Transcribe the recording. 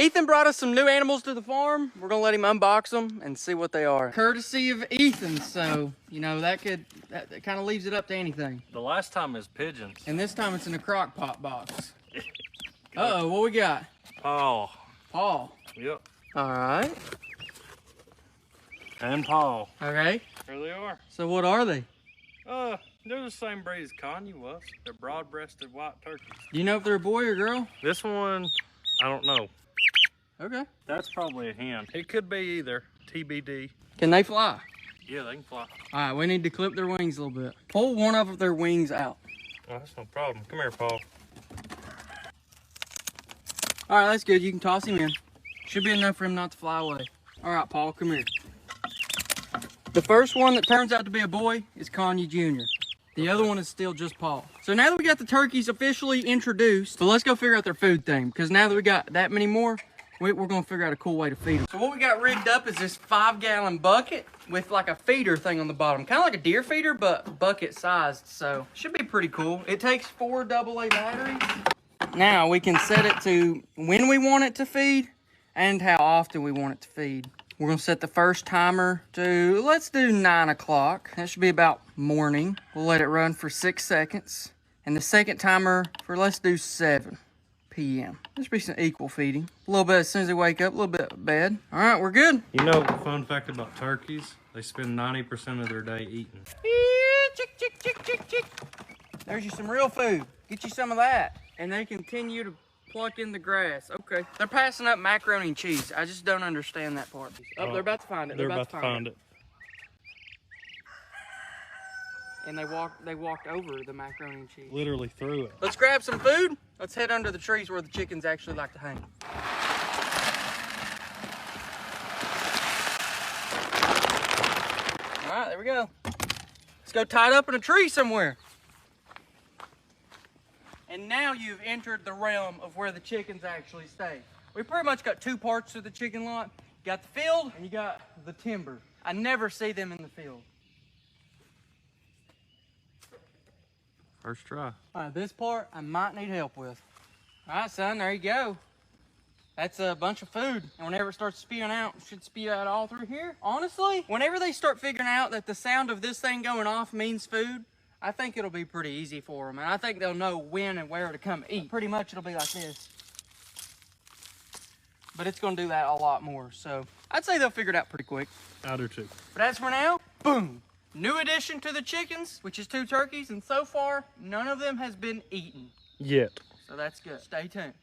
Ethan brought us some new animals to the farm. We're gonna let him unbox them and see what they are. Courtesy of Ethan, so, you know, that kind of leaves it up to anything. The last time is pigeons. And this time it's in a crock pot box. Uh-oh, what we got? Paul. Paul. Yep. All right. And Paul. Okay. Here they are. So what are they? They're the same breed as Kanye was. They're broad-breasted white turkeys. Do you know if they're a boy or girl? This one, I don't know. Okay. That's probably a hen. It could be either. TBD. Can they fly? Yeah, they can fly. All right, we need to clip their wings a little bit. Pull one of their wings out. Oh, that's no problem. Come here, Paul. All right, that's good. You can toss him in. Should be enough for him not to fly away. All right, Paul, come here. The first one that turns out to be a boy is Kanye Jr. The other one is still just Paul. So now that we got the turkeys officially introduced, so let's go figure out their food thing, because now that we got that many more, we're gonna figure out a cool way to feed them. So what we got rigged up is this 5-gallon bucket with like a feeder thing on the bottom. Kind of like a deer feeder, but bucket sized, so should be pretty cool. It takes 4 AA batteries. Now we can set it to when we want it to feed and how often we want it to feed. We're gonna set the first timer to, let's do 9 o'clock. That should be about morning. We'll let it run for 6 seconds. And the second timer for, let's do 7 p.m. There should be some equal feeding. A little bit as soon as they wake up, a little bit of bed. All right, we're good. You know, fun fact about turkeys, they spend 90% of their day eating. Chick, chick, chick, chick, chick. There's you some real food. Get you some of that. And they continue to pluck in the grass. Okay. They're passing up macaroni and cheese. I just don't understand that part. Oh, they're about to find it. They're about to find it. And they walked over the macaroni and cheese. Literally through it. Let's grab some food. Let's head under the trees where the chickens actually like to hang. All right, there we go. Let's go tie it up in a tree somewhere. And now you've entered the realm of where the chickens actually stay. We pretty much got 2 parts to the chicken lot. You got the field and you got the timber. I never see them in the field. First try. All right, this part I might need help with. All right, son, there you go. That's a bunch of food. And whenever it starts spewing out, it should spew out all through here. Honestly, whenever they start figuring out that the sound of this thing going off means food, I think it'll be pretty easy for them. And I think they'll know when and where to come eat. Pretty much it'll be like this. But it's gonna do that a lot more. So I'd say they'll figure it out pretty quick. I do too. But as for now, boom. New addition to the chickens, which is 2 turkeys. And so far, none of them has been eaten. Yet. So that's good. Stay tuned.